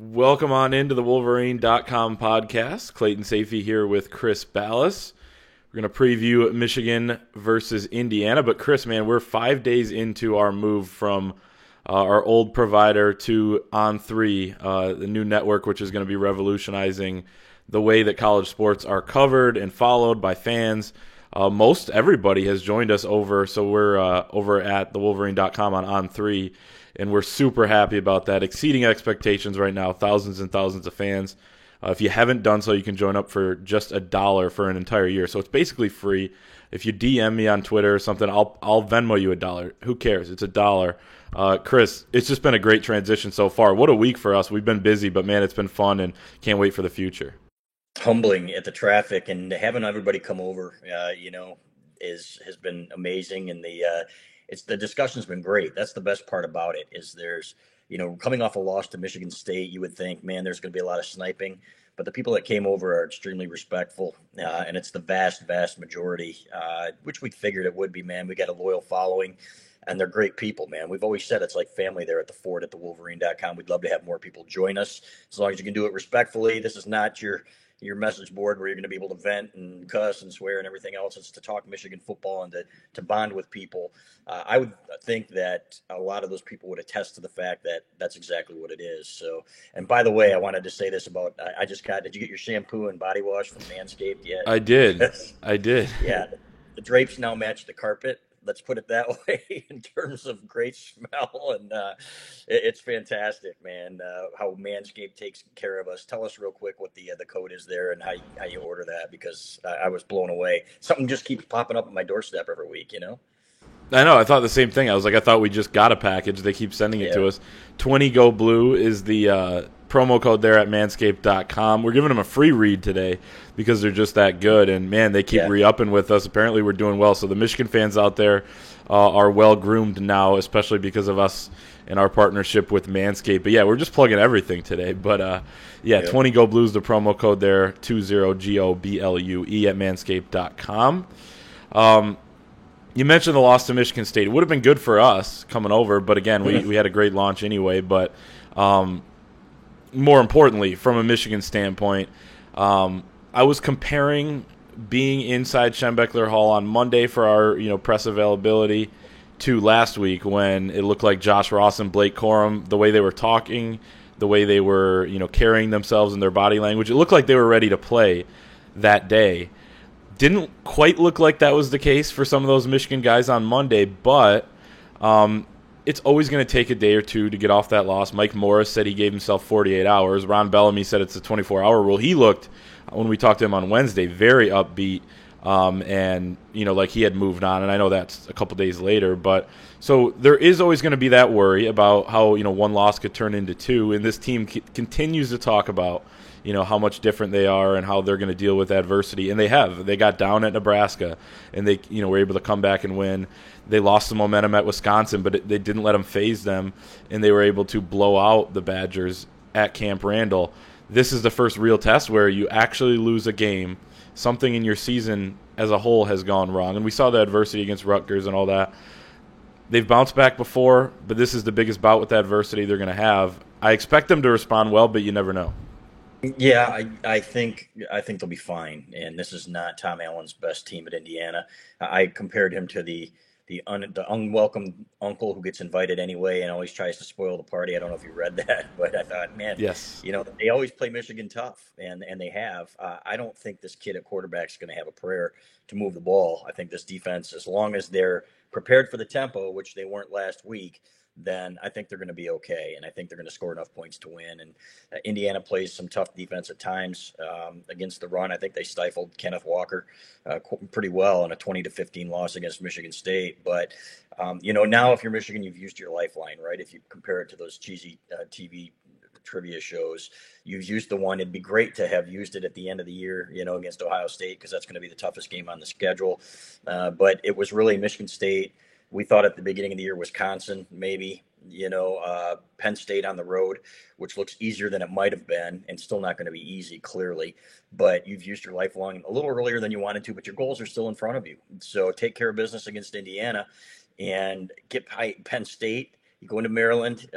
Welcome on into the Wolverine.com podcast. Clayton Safey here with Chris Ballas. We're going to preview Michigan versus Indiana. But Chris, man, we're 5 days into our move from our old provider to On3, the new network, which is going to be revolutionizing the way that college sports are covered and followed by fans. Most everybody has joined us over, so we're over at thewolverine.com on 3, and we're super happy about that. Exceeding expectations right now, thousands and thousands of fans. If you haven't done so, you can join up for just $1 for an entire year. So it's basically free. If you DM me on Twitter or something, I'll Venmo you $1. Who cares? It's $1. Chris, it's just been a great transition so far. What a week for us. We've been busy, but man, it's been fun and can't wait for the future. Humbling at the traffic and having everybody come over, has been amazing. And the discussion's been great. That's the best part about it is coming off a loss to Michigan State, you would think, man, there's going to be a lot of sniping, but the people that came over are extremely respectful. And it's the vast, vast majority, which we figured it would be, man. We got a loyal following and they're great people, man. We've always said it's like family there at the fort at thewolverine.com. We'd love to have more people join us as long as you can do it respectfully. This is not your message board where you're going to be able to vent and cuss and swear and everything else. It's to talk Michigan football and to bond with people. I would think that a lot of those people would attest to the fact that that's exactly what it is. So, and by the way, I wanted to say this about, did you get your shampoo and body wash from Manscaped yet? I did. I did. Yeah. The drapes now match the carpet. Let's put it that way in terms of great smell. And it's fantastic, man, how Manscaped takes care of us. Tell us real quick what the code is there and how you order that, because I was blown away. Something just keeps popping up on my doorstep every week, you know? I know. I thought the same thing. I thought we just got a package. They keep sending it Yeah. to us. 20 Go Blue is the promo code there at manscaped.com. We're giving them a free read today because they're just that good. And, man, they keep re-upping with us. Apparently we're doing well. So the Michigan fans out there are well-groomed now, especially because of us and our partnership with Manscaped. But, yeah, we're just plugging everything today. But, 20 Go Blue is the promo code there, 20GOBLUE at manscaped.com. You mentioned the loss to Michigan State. It would have been good for us coming over, but again, we had a great launch anyway. But more importantly, from a Michigan standpoint, I was comparing being inside Schembechler Hall on Monday for our press availability to last week when it looked like Josh Ross and Blake Corum, the way they were talking, the way they were carrying themselves in their body language. It looked like they were ready to play that day. Didn't quite look like that was the case for some of those Michigan guys on Monday, but it's always going to take a day or two to get off that loss. Mike Morris said he gave himself 48 hours. Ron Bellamy said it's a 24-hour rule. He looked, when we talked to him on Wednesday, very upbeat and, like he had moved on. And I know that's a couple days later. But so there is always going to be that worry about how, one loss could turn into two. And this team continues to talk about how much different they are and how they're going to deal with adversity. And they have. They got down at Nebraska, and they were able to come back and win. They lost the momentum at Wisconsin, but they didn't let them phase them, and they were able to blow out the Badgers at Camp Randall. This is the first real test where you actually lose a game. Something in your season as a whole has gone wrong. And we saw the adversity against Rutgers and all that. They've bounced back before, but this is the biggest bout with adversity they're going to have. I expect them to respond well, but you never know. Yeah, I think they'll be fine. And this is not Tom Allen's best team at Indiana. I compared him to the unwelcome uncle who gets invited anyway and always tries to spoil the party. I don't know if you read that, but I thought, man, Yes. They always play Michigan tough, and they have. I don't think this kid at quarterback is going to have a prayer to move the ball. I think this defense, as long as they're prepared for the tempo, which they weren't last week, then I think they're going to be okay. And I think they're going to score enough points to win. And Indiana plays some tough defense at times against the run. I think they stifled Kenneth Walker pretty well in a 20-15 loss against Michigan State. But, now if you're Michigan, you've used your lifeline, right? If you compare it to those cheesy TV trivia shows, you've used the one. It'd be great to have used it at the end of the year, against Ohio State, because that's going to be the toughest game on the schedule. But it was really Michigan State. We thought at the beginning of the year, Wisconsin, maybe, Penn State on the road, which looks easier than it might have been, and still not going to be easy, clearly. But you've used your lifeline a little earlier than you wanted to, but your goals are still in front of you. So take care of business against Indiana and get Penn State You go into Maryland,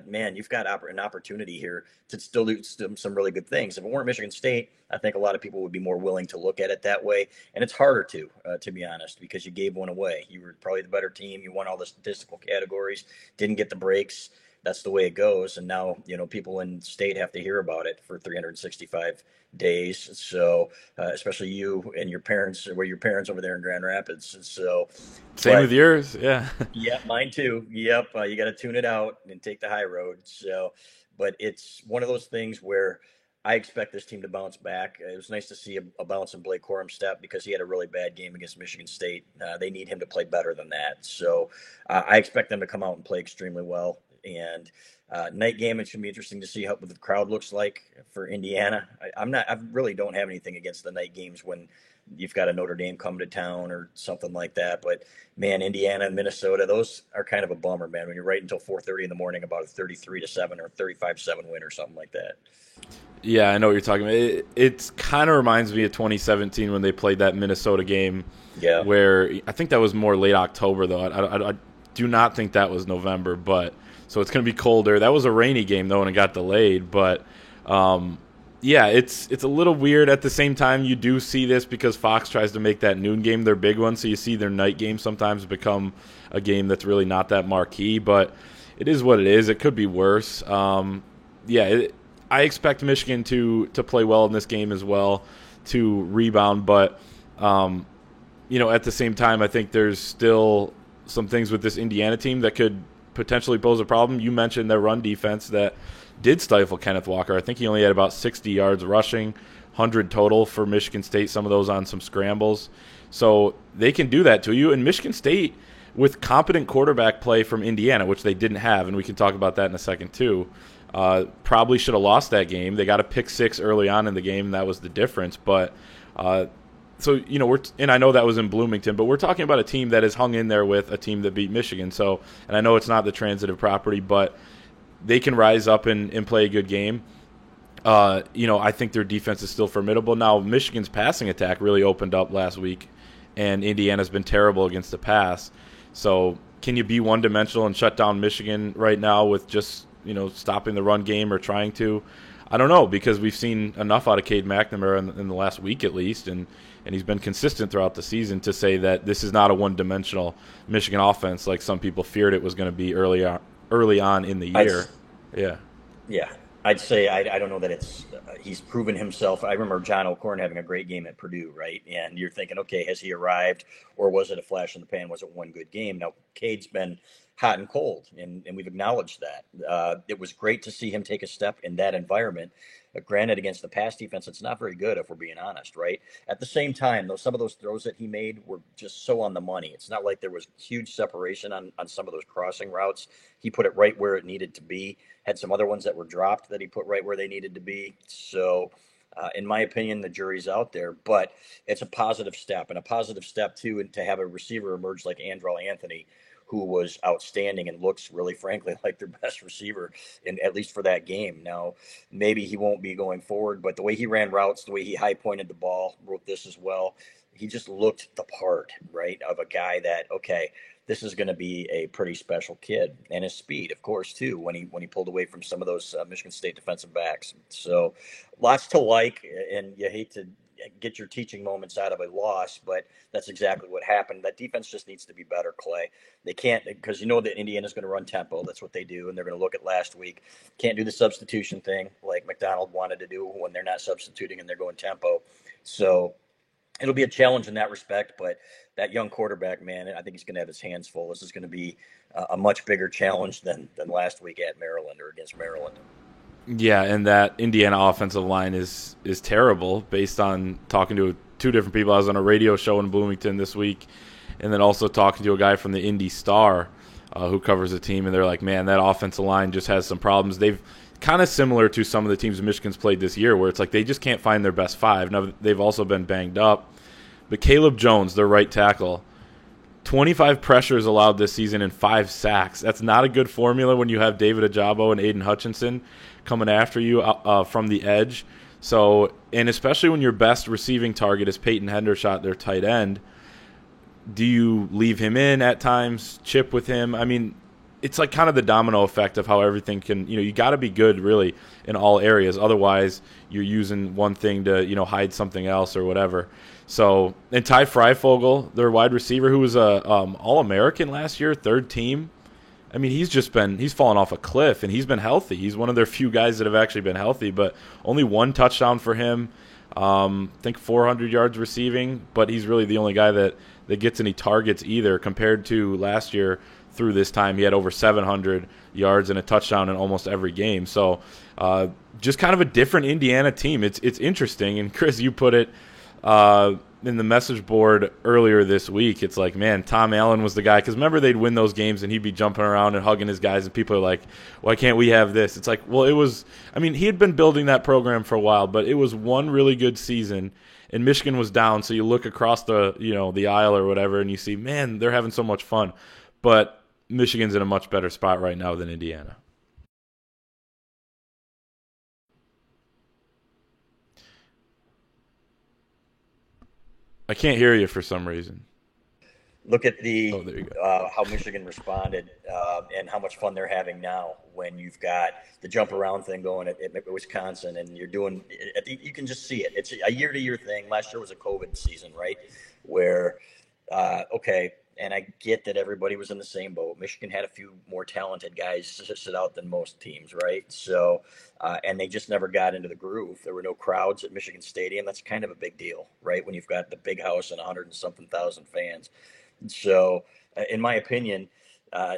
man, you've got an opportunity here to still do some really good things. If it weren't Michigan State, I think a lot of people would be more willing to look at it that way. And it's harder to be honest, because you gave one away. You were probably the better team. You won all the statistical categories, didn't get the breaks. That's the way it goes. And now, people in state have to hear about it for 365 days. So, especially you and your parents, your parents over there in Grand Rapids. So, Same but with yours, yeah. yeah, mine too. Yep. You got to tune it out and take the high road. So, but it's one of those things where I expect this team to bounce back. It was nice to see a bounce in Blake Corum's step because he had a really bad game against Michigan State. They need him to play better than that. So I expect them to come out and play extremely well. And night game, it should be interesting to see what the crowd looks like for Indiana. I really don't have anything against the night games when you've got a Notre Dame come to town or something like that. But man, Indiana and Minnesota, those are kind of a bummer, man. When you're right until 4:30 in the morning about a 33-7 or 35-7 win or something like that. Yeah, I know what you're talking about. It kind of reminds me of 2017 when they played that Minnesota game. Yeah. Where I think that was more late October, though. I do not think that was November, but so it's going to be colder. That was a rainy game, though, and it got delayed. But, yeah, it's a little weird. At the same time, you do see this because Fox tries to make that noon game their big one, so you see their night game sometimes become a game that's really not that marquee. But it is what it is. It could be worse. I expect Michigan to play well in this game as well, to rebound. But, at the same time, I think there's still some things with this Indiana team that could potentially pose a problem. You mentioned their run defense that did stifle Kenneth Walker. I think he only had about 60 yards rushing, 100 total for Michigan State, some of those on some scrambles. So they can do that to you. And Michigan State, with competent quarterback play from Indiana, which they didn't have, and we can talk about that in a second too, probably should have lost that game. They got a pick six early on in the game, and that was the difference. But and I know that was in Bloomington, but we're talking about a team that has hung in there with a team that beat Michigan. So, and I know it's not the transitive property, but they can rise up and play a good game. I think their defense is still formidable. Now, Michigan's passing attack really opened up last week, and Indiana's been terrible against the pass. So, can you be one-dimensional and shut down Michigan right now with just stopping the run game or trying to? I don't know, because we've seen enough out of Cade McNamara in the last week at least, and he's been consistent throughout the season to say that this is not a one-dimensional Michigan offense like some people feared it was going to be early on in the year. Yeah. I'd say I don't know that it's he's proven himself. I remember John O'Korn having a great game at Purdue, right? And you're thinking, okay, has he arrived, or was it a flash in the pan? Was it one good game? Now, Cade's been hot and cold, and we've acknowledged that. It was great to see him take a step in that environment. Granted, against the pass defense, it's not very good if we're being honest, right? At the same time, though, some of those throws that he made were just so on the money. It's not like there was huge separation on some of those crossing routes. He put it right where it needed to be. Had some other ones that were dropped that he put right where they needed to be. So, in my opinion, the jury's out there, but it's a positive step, and a positive step, too, and to have a receiver emerge like Andrel Anthony, who was outstanding and looks really, frankly, like their best receiver, at least for that game. Now, maybe he won't be going forward, but the way he ran routes, the way he high-pointed the ball, wrote this as well, he just looked the part, right, of a guy that, okay, this is going to be a pretty special kid. And his speed, of course, too, when he pulled away from some of those Michigan State defensive backs. So lots to like, and you hate to get your teaching moments out of a loss, but that's exactly what happened. That defense just needs to be better, Clay. They can't, because that Indiana's going to run tempo. That's what they do, and they're going to look at last week. Can't do the substitution thing like McDonald wanted to do when they're not substituting and they're going tempo. So it'll be a challenge in that respect, but that young quarterback, man, I think he's going to have his hands full. This is going to be a much bigger challenge than last week at Maryland or against Maryland. Yeah, and that Indiana offensive line is terrible based on talking to two different people. I was on a radio show in Bloomington this week, and then also talking to a guy from the Indy Star who covers the team, and they're like, man, that offensive line just has some problems. They've kind of similar to some of the teams Michigan's played this year, where it's like they just can't find their best five. Now, they've also been banged up. But Caleb Jones, their right tackle, 25 pressures allowed this season and 5 sacks. That's not a good formula when you have David Ajabo and Aiden Hutchinson coming after you from the edge. So, and especially when your best receiving target is Peyton Hendershot, their tight end, do you leave him in at times, chip with him? I mean, it's like kind of the domino effect of how everything can, you got to be good really in all areas. Otherwise, you're using one thing to, hide something else or whatever. So, and Ty Freifogel, their wide receiver, who was a All-American last year, third team. I mean, he's fallen off a cliff, and he's been healthy. He's one of their few guys that have actually been healthy, but only one touchdown for him. I think 400 yards receiving, but he's really the only guy that gets any targets either. Compared to last year, through this time, he had over 700 yards and a touchdown in almost every game. So, just kind of a different Indiana team. It's interesting. And Chris, you put it in the message board earlier this week. It's like, man, Tom Allen was the guy. Because remember, they'd win those games and he'd be jumping around and hugging his guys, and people are like, why can't we have this? It's like, well, he had been building that program for a while, but it was one really good season. And Michigan was down, so you look across the aisle or whatever, and you see, man, they're having so much fun. But Michigan's in a much better spot right now than Indiana. I can't hear you for some reason. Look at Oh, there you go. how Michigan responded and how much fun they're having now when you've got the jump around thing going at Wisconsin, and you're doing. You can just see it. It's a year-to-year thing. Last year was a COVID season, right? Where okay, and I get that everybody was in the same boat. Michigan had a few more talented guys sit out than most teams, right? So, and they just never got into the groove. There were no crowds at Michigan Stadium. That's kind of a big deal, right? When you've got the big house and 100 and something thousand fans. So, in my opinion,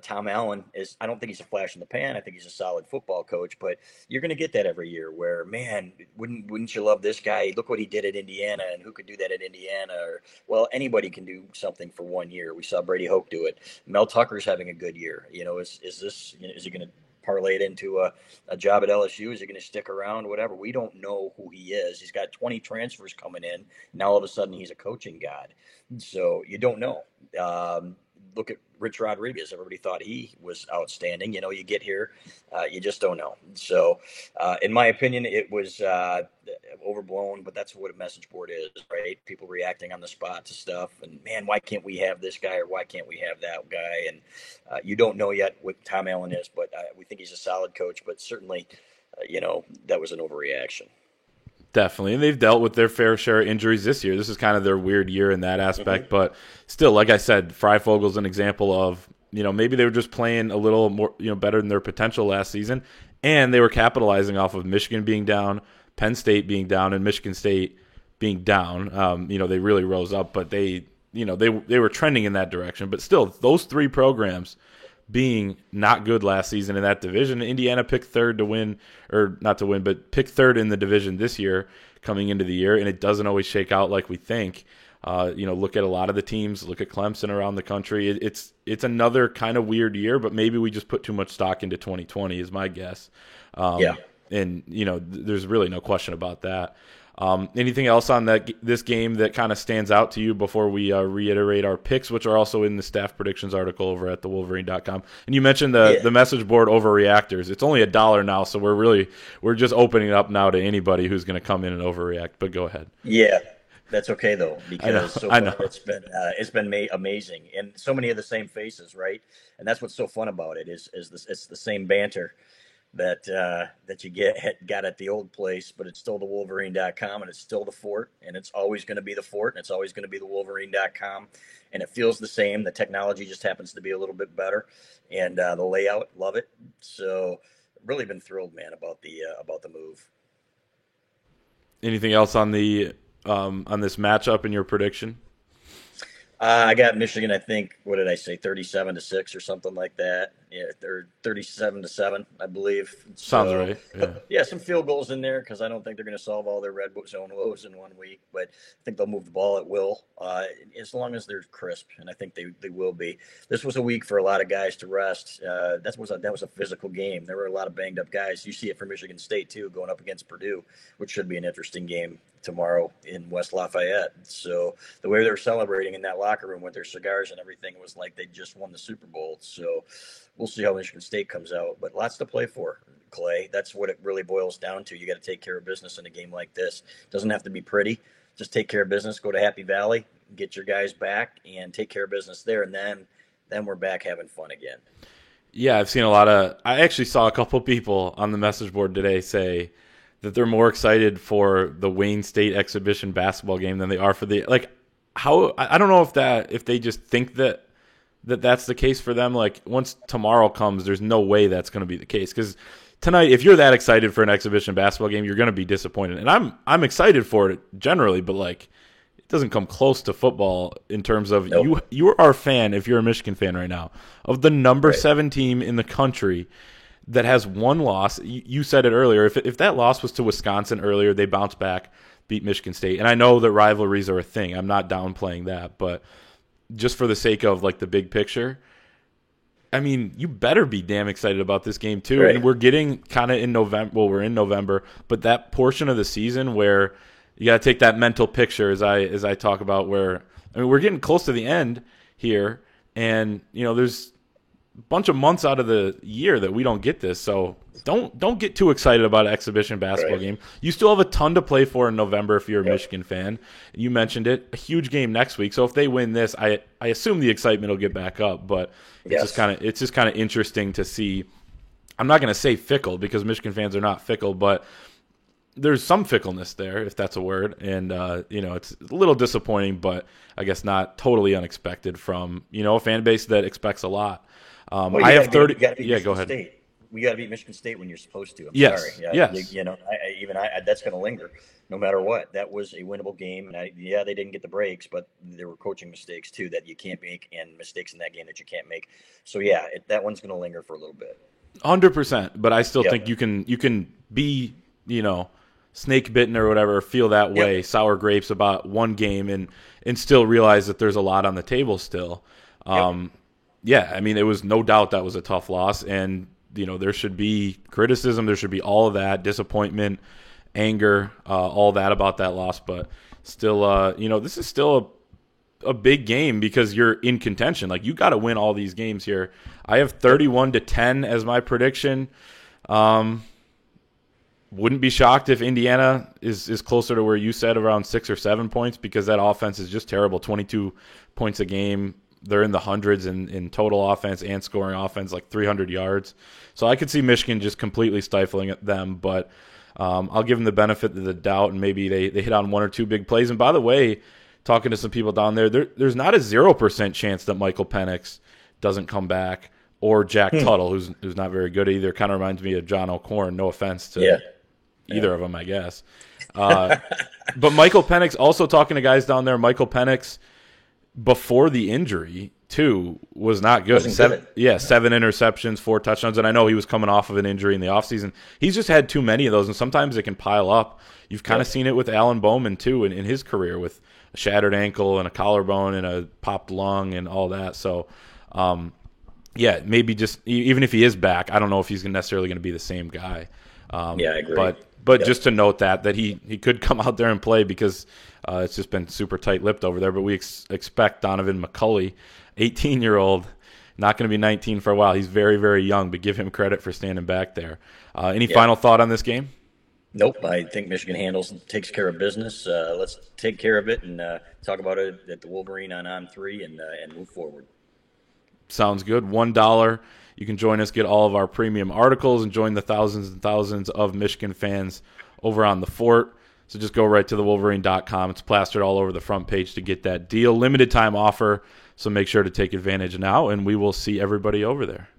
Tom Allen I don't think he's a flash in the pan. I think he's a solid football coach, but you're going to get that every year where, man, wouldn't you love this guy? Look what he did at Indiana, and who could do that at Indiana? Or, well, anybody can do something for 1 year. We saw Brady Hoke do it. Mel Tucker's having a good year. Is he going to parlay it into a job at LSU? Is he going to stick around? Whatever. We don't know who he is. He's got 20 transfers coming in. Now all of a sudden he's a coaching god. So you don't know. Look at Rich Rodriguez. Everybody thought he was outstanding. You get here, you just don't know. So, in my opinion, it was overblown, but that's what a message board is, right? People reacting on the spot to stuff. And, man, why can't we have this guy or why can't we have that guy? And you don't know yet what Tom Allen is, but we think he's a solid coach. But certainly, that was an overreaction. Definitely, and they've dealt with their fair share of injuries this year. This is kind of their weird year in that aspect, but still, like I said, Freifogel's an example of, maybe they were just playing a little more, better than their potential last season, and they were capitalizing off of Michigan being down, Penn State being down, and Michigan State being down. They really rose up, but they were trending in that direction. But still, those three programs being not good last season in that division. Indiana picked third to win, or not to win, but picked third in the division this year coming into the year, and it doesn't always shake out like we think. Look at a lot of the teams, look at Clemson around the country. It's another kind of weird year, but maybe we just put too much stock into 2020 is my guess. Yeah. And, there's really no question about that. Anything else on this game that kind of stands out to you before we reiterate our picks, which are also in the staff predictions article over at thewolverine.com? And you mentioned the message board overreactors. It's only $1 now, so we're just opening it up now to anybody who's going to come in and overreact. But go ahead. Yeah, that's okay though, because I know. It's been amazing, and so many of the same faces, right? And that's what's so fun about it is it's the same banter that you got at the old place, but it's still the Wolverine.com, and it's still the Fort, and it's always going to be the Fort, and it's always going to be the Wolverine.com, and it feels the same. The technology just happens to be a little bit better, and the layout, love it. So really been thrilled, man, about the move. Anything else on the on this matchup in your prediction? I got Michigan. I think, what did I say, 37-6 or something like that? Yeah, they're 37-7, I believe. Sounds right. Yeah. Yeah, some field goals in there because I don't think they're going to solve all their red zone woes in 1 week. But I think they'll move the ball at will, as long as they're crisp, and I think they will be. This was a week for a lot of guys to rest. That was a physical game. There were a lot of banged up guys. You see it for Michigan State too, going up against Purdue, which should be an interesting game tomorrow in West Lafayette. So the way they were celebrating in that locker room with their cigars and everything was like they just won the Super Bowl. So we'll see how Michigan State comes out, but lots to play for, Clay. That's what it really boils down to. You got to take care of business in a game like this. It doesn't have to be pretty. Just take care of business, go to Happy Valley, get your guys back and take care of business there. And then we're back having fun again. Yeah, I've seen a lot of. I actually saw a couple people on the message board today say that they're more excited for the Wayne State exhibition basketball game than they are for the like. How I don't know if they just think that's the case for them. Like once tomorrow comes, there's no way that's going to be the case because tonight, if you're that excited for an exhibition basketball game, you're going to be disappointed. And I'm excited for it generally, but like it doesn't come close to football in terms of Nope. you are a fan if you're a Michigan fan right now of the number Right. 7 team in the country that has one loss. You said it earlier. If that loss was to Wisconsin earlier, they bounced back, beat Michigan State. And I know that rivalries are a thing. I'm not downplaying that, but just for the sake of like the big picture, I mean, you better be damn excited about this game too. Right. And we're getting kind of in November. Well, we're in November, but that portion of the season where you got to take that mental picture, as I talk about, where I mean, we're getting close to the end here, and there's a bunch of months out of the year that we don't get this. So don't get too excited about an exhibition basketball Right. game. You still have a ton to play for in November if you're a Michigan fan. You mentioned it, a huge game next week. So if they win this, I assume the excitement will get back up. But Yes. it's just kind of interesting to see. I'm not going to say fickle because Michigan fans are not fickle, but there's some fickleness there, if that's a word. And it's a little disappointing, but I guess not totally unexpected from a fan base that expects a lot. Well, I have 30. You gotta beat Yeah, Michigan go ahead. State. We got to beat Michigan State when you're supposed to. I'm Yes, sorry. Yeah, yes. that's going to linger no matter what. That was a winnable game, and they didn't get the breaks, but there were coaching mistakes too that you can't make, and mistakes in that game that you can't make. So yeah, that one's going to linger for a little bit. 100%, but I still Yep. think you can be, snake bitten or whatever, feel that way, Yep. sour grapes about one game and still realize that there's a lot on the table still. Yeah, I mean, it was no doubt that was a tough loss, and there should be criticism, there should be all of that, disappointment, anger, all that about that loss, but still, this is still a big game because you're in contention. Like you got to win all these games here. I have 31-10 as my prediction. Wouldn't be shocked if Indiana is closer to where you said, around 6 or 7 points, because that offense is just terrible. 22 points a game. They're in the hundreds in total offense and scoring offense, like 300 yards. So I could see Michigan just completely stifling them, but I'll give them the benefit of the doubt, and maybe they hit on one or two big plays. And by the way, talking to some people down there's not a 0% chance that Michael Penix doesn't come back, or Jack Tuttle, who's not very good either. Kind of reminds me of John O'Korn. No offense to either of them, I guess. But Michael Penix, also talking to guys down there, Michael Penix, before the injury, too, was not good. Wasn't good. 7 interceptions, 4 touchdowns, and I know he was coming off of an injury in the offseason. He's just had too many of those, and sometimes it can pile up. You've kind of seen it with Alan Bowman, too, in his career, with a shattered ankle and a collarbone and a popped lung and all that. So, maybe just even if he is back, I don't know if he's necessarily going to be the same guy. I agree. But just to note that he could come out there and play, because it's just been super tight-lipped over there. But we expect Donovan McCulley, 18-year-old, not going to be 19 for a while. He's very, very young, but give him credit for standing back there. Any final thought on this game? Nope. I think Michigan takes care of business. Let's take care of it and talk about it at the Wolverine on 3 and move forward. Sounds good. $1. You can join us, get all of our premium articles, and join the thousands and thousands of Michigan fans over on the Fort. So just go right to thewolverine.com. It's plastered all over the front page to get that deal. Limited time offer, so make sure to take advantage now, and we will see everybody over there.